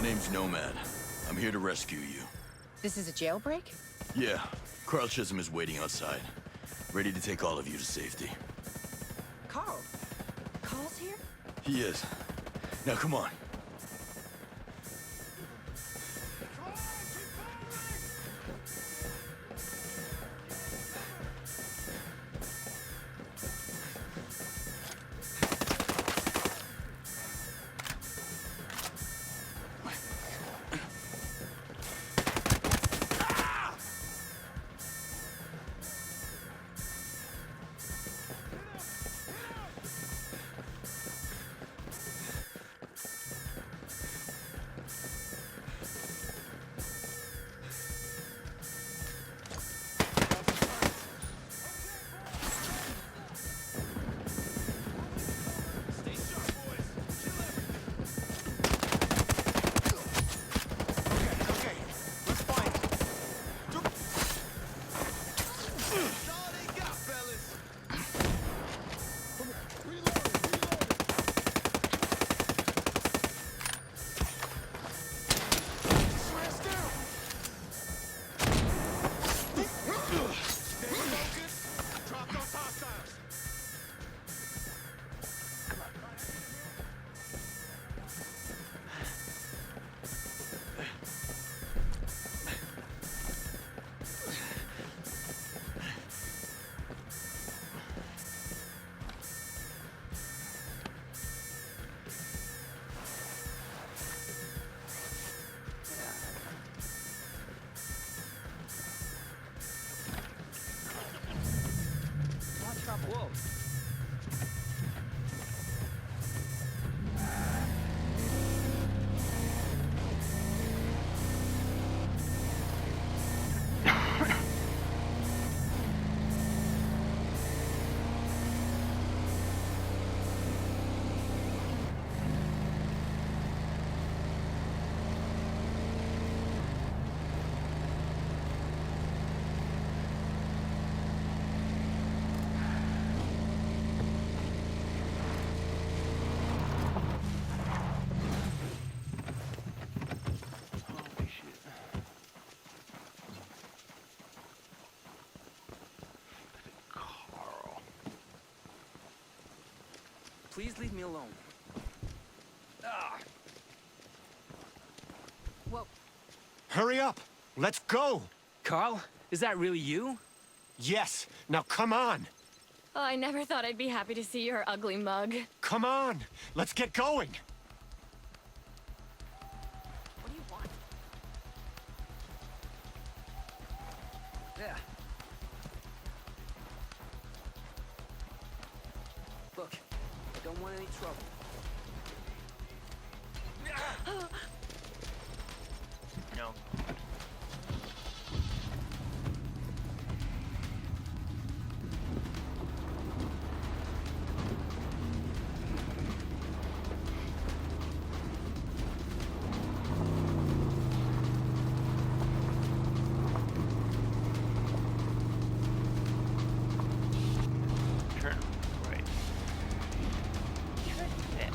name's Nomad. I'm here to rescue you. This is a jailbreak? Yeah, Carl Chisholm is waiting outside, ready to take all of you to safety. Carl? Carl's here? He is. Now come on. Whoa. Please leave me alone. Ah. Whoa. Hurry up! Let's go! Carl, is that really you? Yes! Now come on! Oh, I never thought I'd be happy to see your ugly mug. Come on! Let's get going! What do you want? Yeah. Look, don't want any trouble. No. Turn right. Yeah.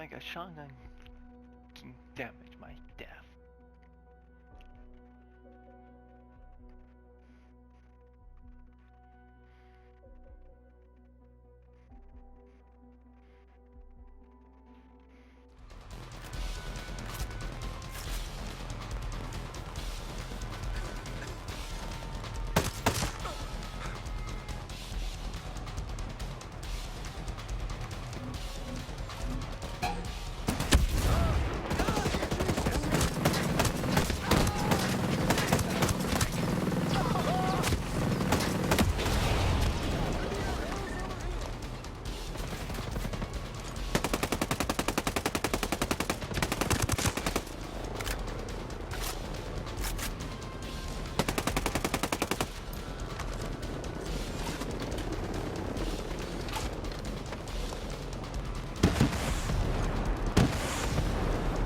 like a shotgun can damage my death.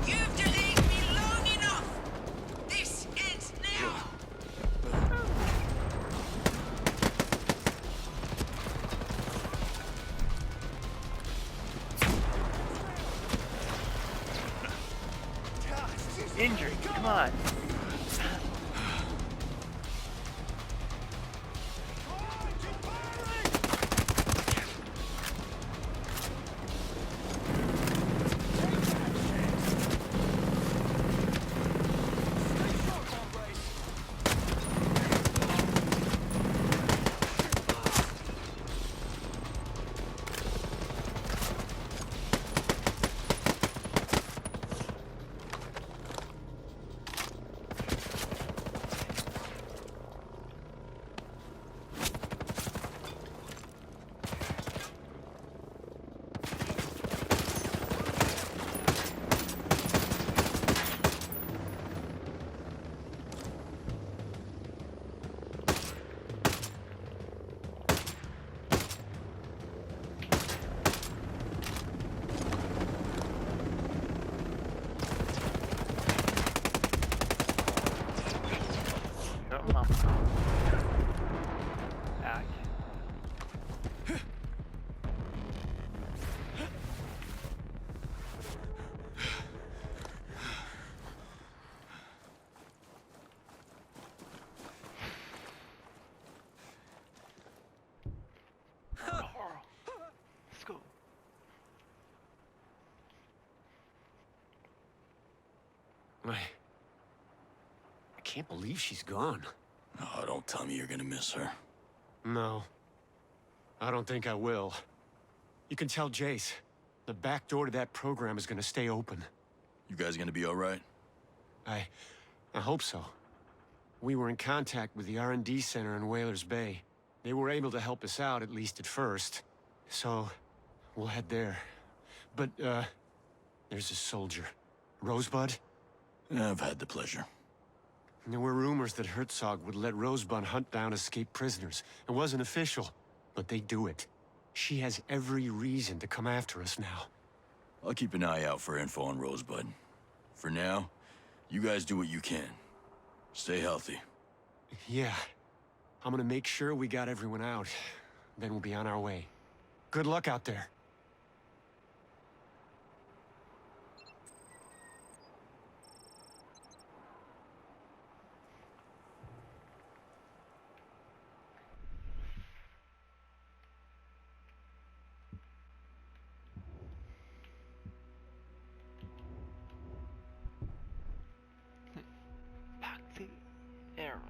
You've delayed me long enough! This ends now! Injured, come on. Come on. Back. Let's go. I can't believe she's gone. Oh, don't tell me you're gonna miss her. No. I don't think I will. You can tell Jace. The back door to that program is gonna stay open. You guys gonna be all right? I hope so. We were in contact with the R&D center in Whalers Bay. They were able to help us out, at least at first. So, we'll head there. But, there's a soldier. Rosebud? Yeah, I've had the pleasure. There were rumors that Herzog would let Rosebud hunt down escaped prisoners. It wasn't official, but they do it. She has every reason to come after us now. I'll keep an eye out for info on Rosebud. For now, you guys do what you can. Stay healthy. Yeah. I'm gonna make sure we got everyone out. Then we'll be on our way. Good luck out there. Back to era.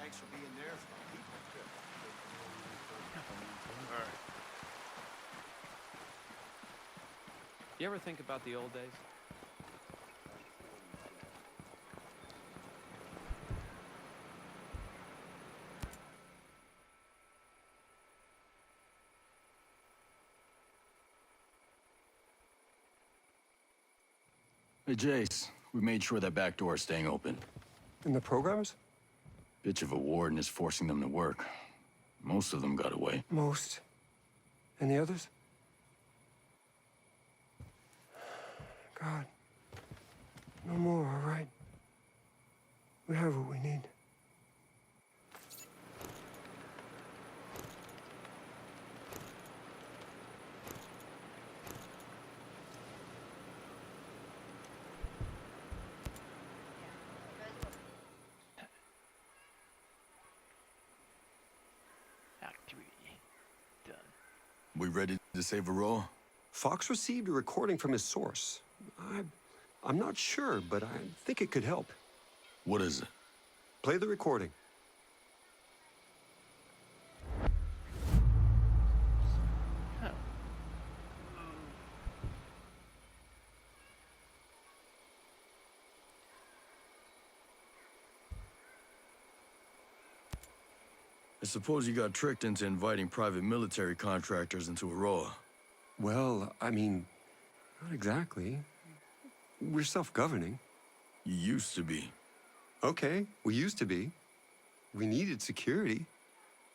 Thanks for being there for the people, too. Alright. You ever think about the old days? Hey, Jace, we made sure that back door is staying open. And the programs? Bitch of a warden is forcing them to work. Most of them got away. Most. And the others? God. No more, all right? We have what we need. Activity. Done. We ready to save a roll? Fox received a recording from his source. I'm not sure, but I think it could help. What is it? Play the recording. Oh. I suppose you got tricked into inviting private military contractors into Aroa. Well, I mean, not exactly. We're self-governing. You used to be. Okay, we used to be. We needed security.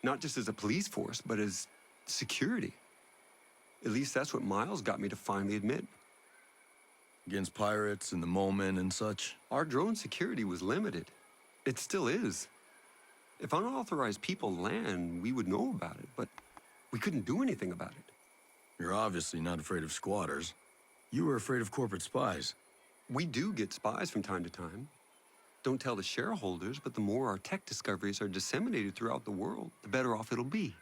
Not just as a police force, but as security. At least that's what Miles got me to finally admit. Against pirates in the moment and such. Our drone security was limited. It still is. If unauthorized people land, we would know about it, but we couldn't do anything about it. You're obviously not afraid of squatters. You were afraid of corporate spies. We do get spies from time to time. Don't tell the shareholders, but the more our tech discoveries are disseminated throughout the world, the better off it'll be.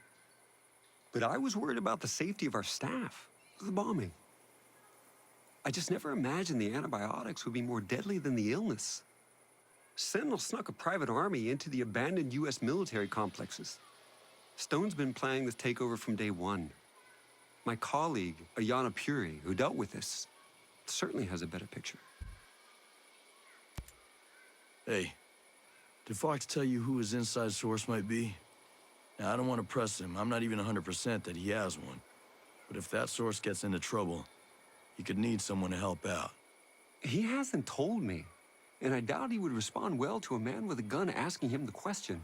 But I was worried about the safety of our staff, the bombing. I just never imagined the antibiotics would be more deadly than the illness. Sentinel snuck a private army into the abandoned U.S. military complexes. Stone's been planning this takeover from day one. My colleague, Ayana Puri, who dealt with this, certainly has a better picture. Hey, did Fox tell you who his inside source might be? Now, I don't want to press him. I'm not even 100% that he has one. But if that source gets into trouble, he could need someone to help out. He hasn't told me, and I doubt he would respond well to a man with a gun asking him the question.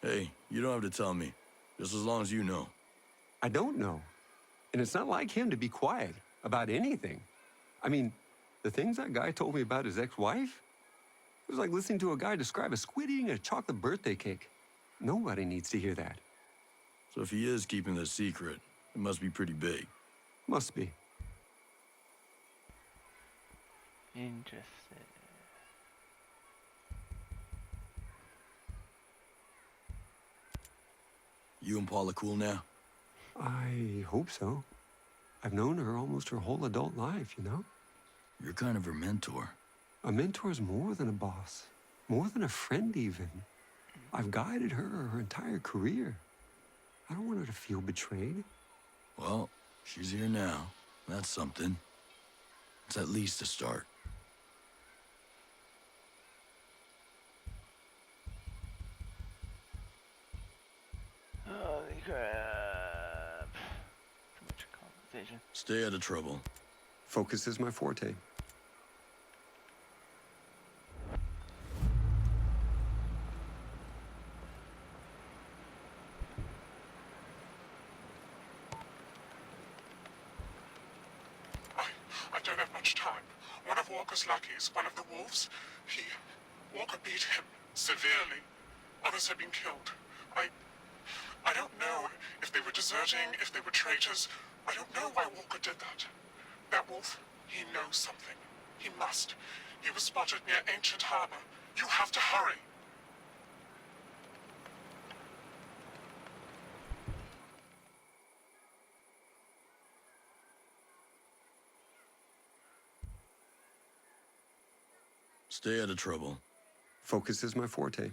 Hey, you don't have to tell me. Just as long as you know. I don't know. And it's not like him to be quiet about anything. I mean, the things that guy told me about his ex-wife, it was like listening to a guy describe a squid eating a chocolate birthday cake. Nobody needs to hear that. So if he is keeping this secret, it must be pretty big. Must be. Interesting. You and Paula cool now? I hope so. I've known her almost her whole adult life, you know? You're kind of her mentor. A mentor's more than a boss. More than a friend, even. I've guided her entire career. I don't want her to feel betrayed. Well, she's here now. That's something. It's at least a start. Holy crap. Too much conversation. Stay out of trouble. Focus is my forte. I don't have much time. One of Walker's lackeys, one of the wolves, Walker beat him severely. Others have been killed. I don't know if they were deserting, if they were traitors. I don't know why Walker did that. That wolf, he knows something. He must. He was spotted near Ancient Harbor. You have to hurry. Stay out of trouble. Focus is my forte.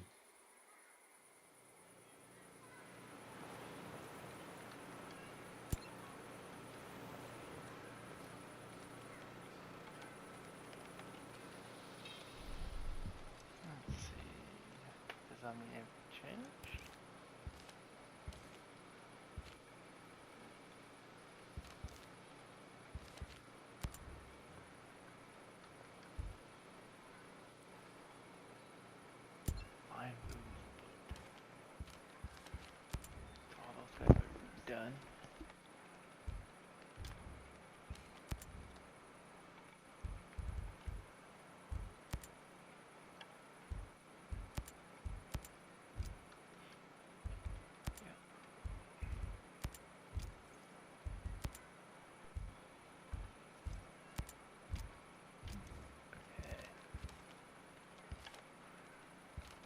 that mean everything changed? Fine food. All those guys are done.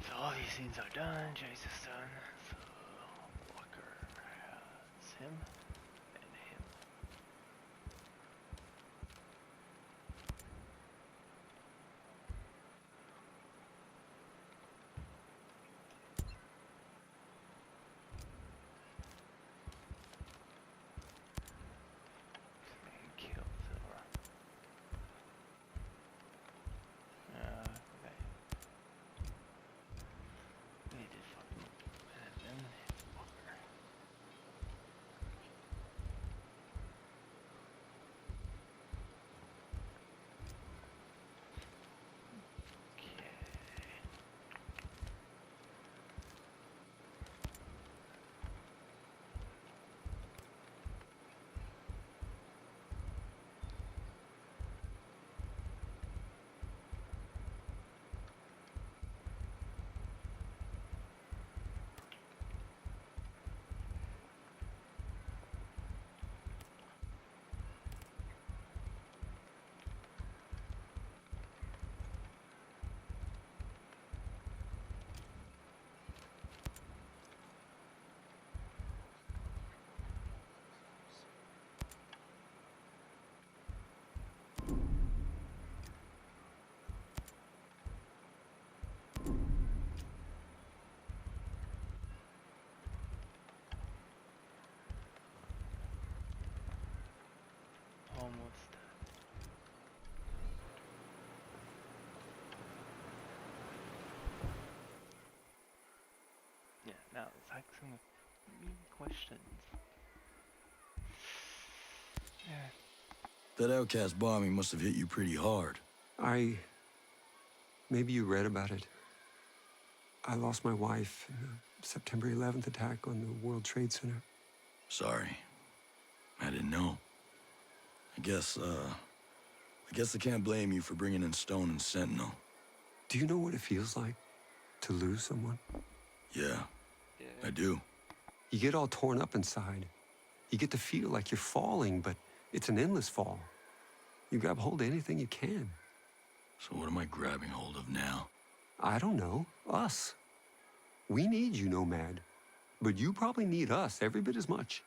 So all these scenes are done, Chase is done, so Walker has him and him. Just kill Silver. Okay. We did fucking and then it's Walker. Okay. Almost. Yeah, now let's ask some mean questions. Yeah. That outcast bombing must have hit you pretty hard. Maybe you read about it. I lost my wife in the September 11th attack on the World Trade Center. Sorry. I didn't know. I guess I can't blame you for bringing in Stone and Sentinel. Do you know what it feels like to lose someone? Yeah, I do. You get all torn up inside. You get to feel like you're falling, but it's an endless fall. You grab hold of anything you can. So what am I grabbing hold of now? I don't know. Us. We need you, Nomad. But you probably need us every bit as much.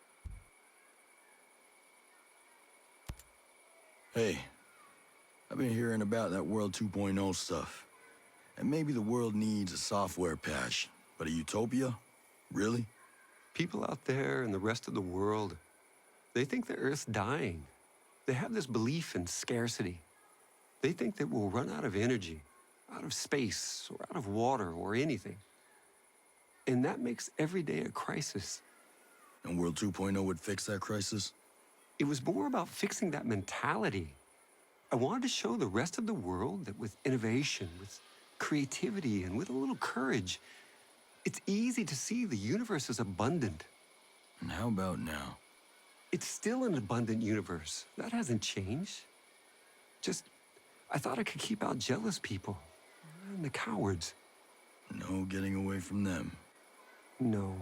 Hey, I've been hearing about that World 2.0 stuff. And maybe the world needs a software patch, but a utopia? Really? People out there in the rest of the world, they think the Earth's dying. They have this belief in scarcity. They think that we'll run out of energy, out of space, or out of water, or anything. And that makes every day a crisis. And World 2.0 would fix that crisis? It was more about fixing that mentality. I wanted to show the rest of the world that with innovation, with creativity, and with a little courage, it's easy to see the universe is abundant. And how about now? It's still an abundant universe. That hasn't changed. Just, I thought I could keep out jealous people and the cowards. No getting away from them. No.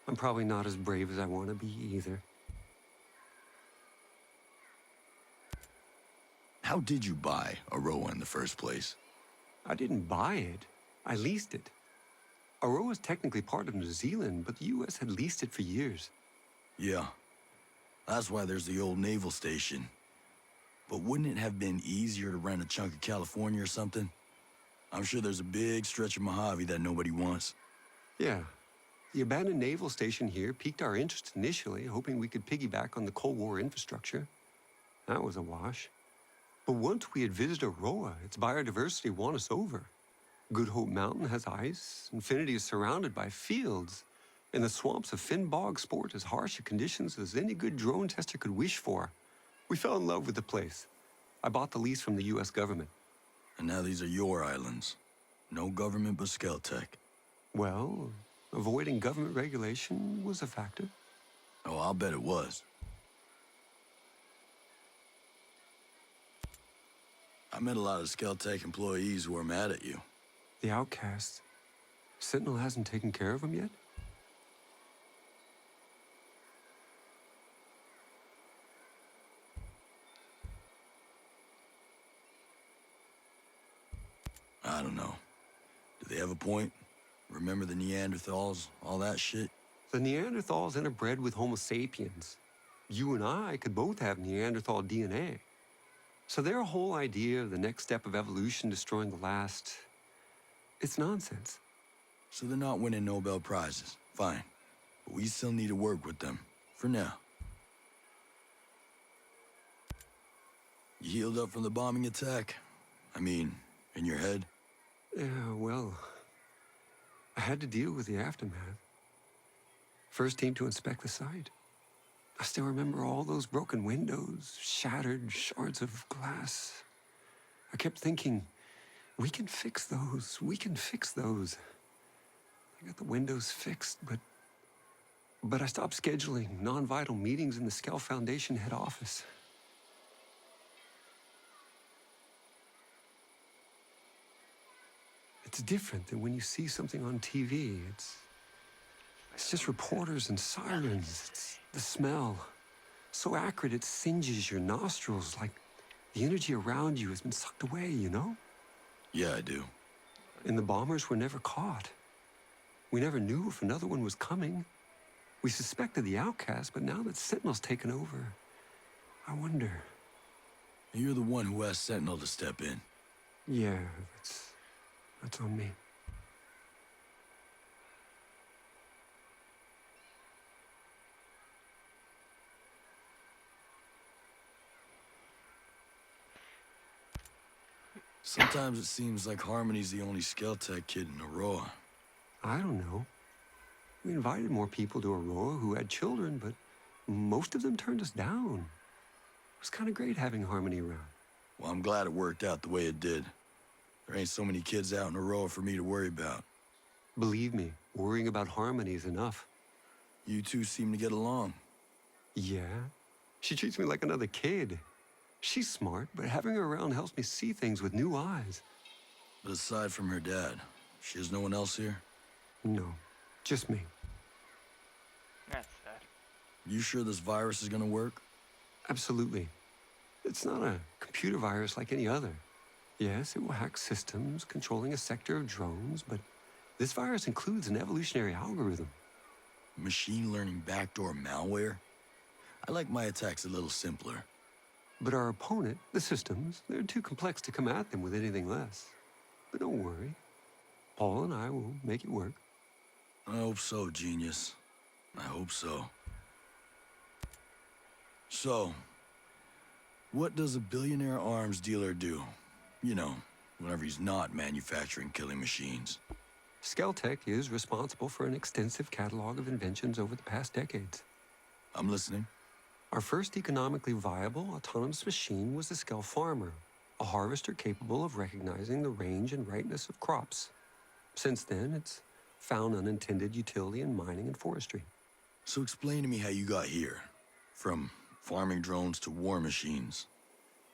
I'm probably not as brave as I want to be either. How did you buy Aroa in the first place? I didn't buy it. I leased it. Aroa is technically part of New Zealand, but the U.S. had leased it for years. Yeah. That's why there's the old naval station. But wouldn't it have been easier to rent a chunk of California or something? I'm sure there's a big stretch of Mojave that nobody wants. Yeah. The abandoned naval station here piqued our interest initially, hoping we could piggyback on the Cold War infrastructure. That was a wash. But once we had visited Aroa, its biodiversity won us over. Good Hope Mountain has ice. Infinity is surrounded by fields. And the swamps of Finn Bog sport as harsh a conditions as any good drone tester could wish for. We fell in love with the place. I bought the lease from the U.S. government. And now these are your islands. No government but Skeltech. Well, avoiding government regulation was a factor. Oh, I'll bet it was. I met a lot of Skeltech employees who are mad at you. The outcasts. Sentinel hasn't taken care of them yet? I don't know. Do they have a point? Remember the Neanderthals? All that shit? The Neanderthals interbred with Homo sapiens. You and I could both have Neanderthal DNA. So their whole idea of the next step of evolution destroying the last, it's nonsense. So they're not winning Nobel Prizes. Fine. But we still need to work with them. For now. You healed up from the bombing attack? I mean, in your head? Yeah, well, I had to deal with the aftermath. First team to inspect the site. I still remember all those broken windows, shattered shards of glass. I kept thinking, we can fix those, we can fix those. I got the windows fixed, but I stopped scheduling non-vital meetings in the Skell Foundation head office. It's different than when you see something on TV. It's just reporters and sirens. It's the smell. So acrid it singes your nostrils, like the energy around you has been sucked away, you know? Yeah, I do. And the bombers were never caught. We never knew if another one was coming. We suspected the outcast, but now that Sentinel's taken over, I wonder. You're the one who asked Sentinel to step in. Yeah, that's on me. Sometimes it seems like Harmony's the only Skeltech kid in Aurora. I don't know. We invited more people to Aurora who had children, but most of them turned us down. It was kind of great having Harmony around. Well, I'm glad it worked out the way it did. There ain't so many kids out in Aurora for me to worry about. Believe me, worrying about Harmony is enough. You two seem to get along. Yeah? She treats me like another kid. She's smart, but having her around helps me see things with new eyes. But aside from her dad, she has no one else here? No, just me. That's sad. You sure this virus is gonna work? Absolutely. It's not a computer virus like any other. Yes, it will hack systems, controlling a sector of drones, but this virus includes an evolutionary algorithm. Machine learning backdoor malware? I like my attacks a little simpler. But our opponent, the systems, they're too complex to come at them with anything less. But don't worry. Paul and I will make it work. I hope so, genius. I hope so. So, what does a billionaire arms dealer do? You know, whenever he's not manufacturing killing machines. Skeltech is responsible for an extensive catalog of inventions over the past decades. I'm listening. Our first economically viable autonomous machine was the Skell Farmer, a harvester capable of recognizing the range and ripeness of crops. Since then, it's found unintended utility in mining and forestry. So explain to me how you got here. From farming drones to war machines.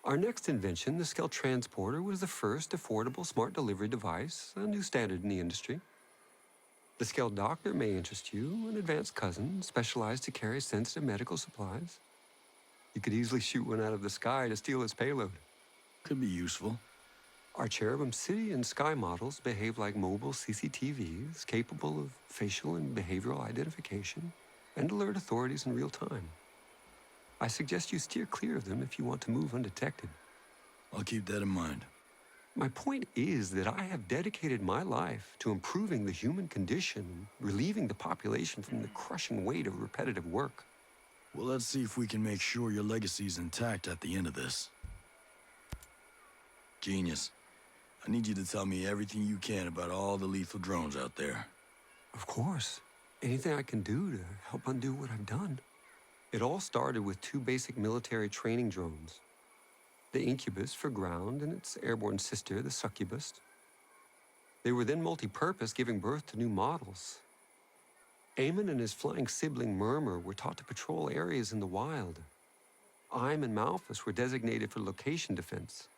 Our next invention, the Skell Transporter, was the first affordable smart delivery device, a new standard in the industry. The Skell Doctor may interest you, an advanced cousin specialized to carry sensitive medical supplies. You could easily shoot one out of the sky to steal its payload. Could be useful. Our Cherubim City and Sky models behave like mobile CCTVs, capable of facial and behavioral identification, and alert authorities in real time. I suggest you steer clear of them if you want to move undetected. I'll keep that in mind. My point is that I have dedicated my life to improving the human condition, relieving the population from the crushing weight of repetitive work. Well, let's see if we can make sure your legacy's intact at the end of this. Genius. I need you to tell me everything you can about all the lethal drones out there. Of course. Anything I can do to help undo what I've done. It all started with 2 basic military training drones. The Incubus for ground and its airborne sister, the Succubus. They were then multi-purpose, giving birth to new models. Eamon and his flying sibling Murmur were taught to patrol areas in the wild. Ime and Malphus were designated for location defense.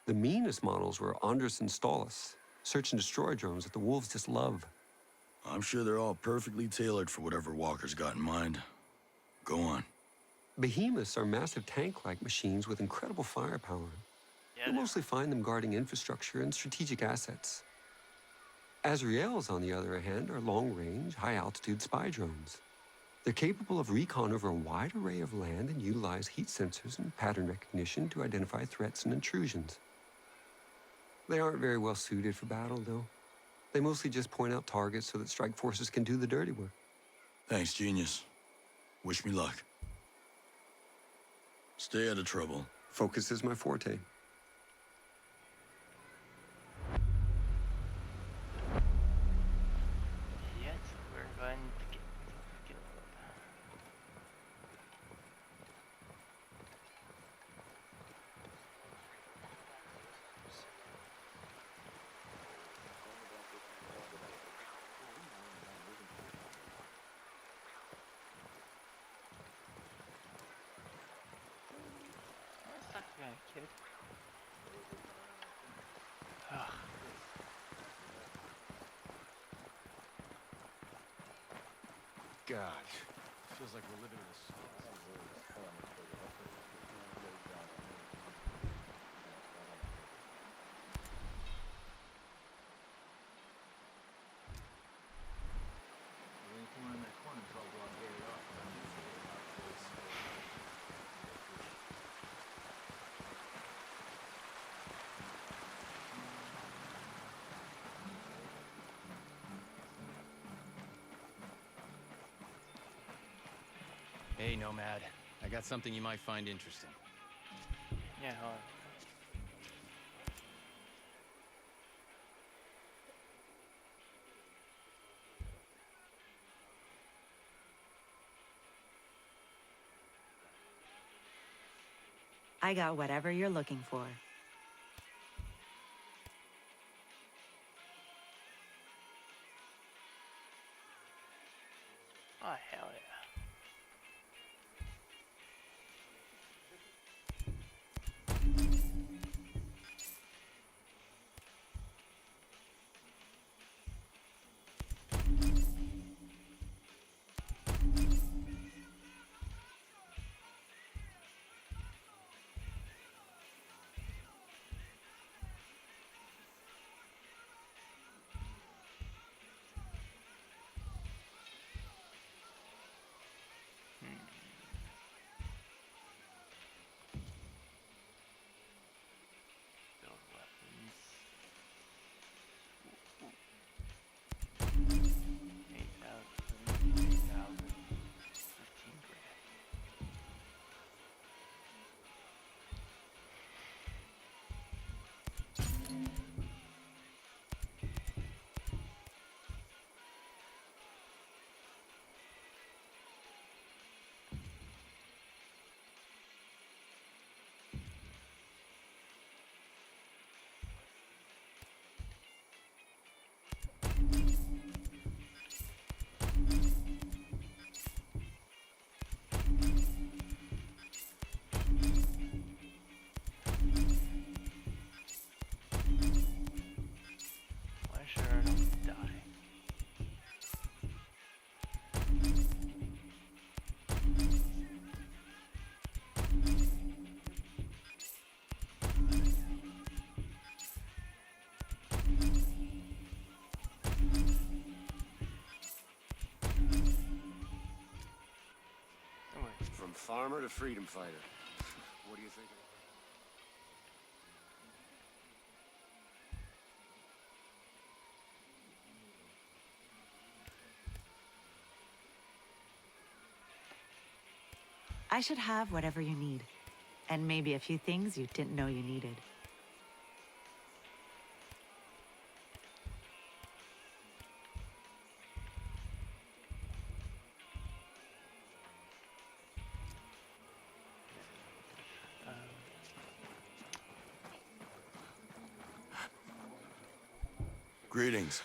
The meanest models were Andrus and Stalus, search and destroy drones that the wolves just love. I'm sure they're all perfectly tailored for whatever Walker's got in mind. Go on. Behemoths are massive tank-like machines with incredible firepower. You'll mostly find them guarding infrastructure and strategic assets. Azraels, on the other hand, are long-range, high-altitude spy drones. They're capable of recon over a wide array of land and utilize heat sensors and pattern recognition to identify threats and intrusions. They aren't very well suited for battle, though. They mostly just point out targets so that strike forces can do the dirty work. Thanks, genius. Wish me luck. Stay out of trouble. Focus is my forte. Yet we're going to get killed. That's not gonna kid. Ugh. God, feels like we're living in a Hey, Nomad. I got something you might find interesting. Yeah, hold on. I got whatever you're looking for. Oh, hell yeah. Build weapons. 8,000, 8,000, 15 grand. Why sure I don't die? Don't worry. From farmer to freedom fighter. What do you think? I should have whatever you need. And maybe a few things you didn't know you needed. Greetings.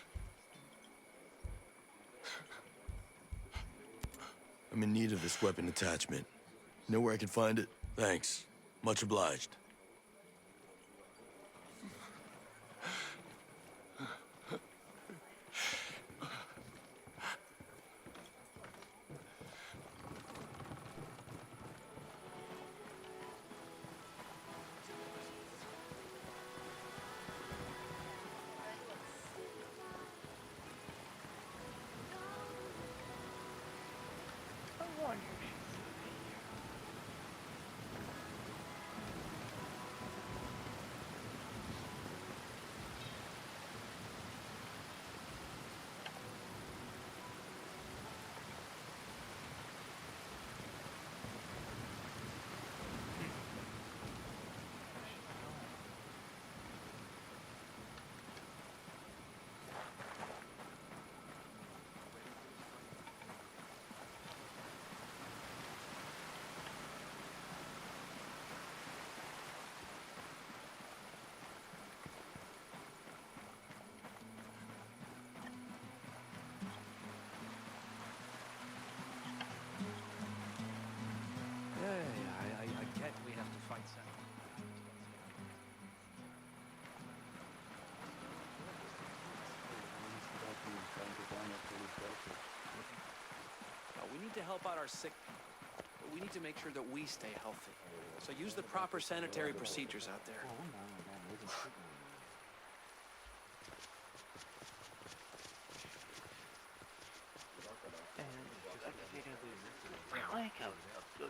I'm in need of this weapon attachment. Know where I can find it? Thanks. Much obliged. I wonder if she's still here. I get we have to fight some. No, we need to help out our sick. But we need to make sure that we stay healthy. So use the proper sanitary procedures out there. And to activate a laser, click on the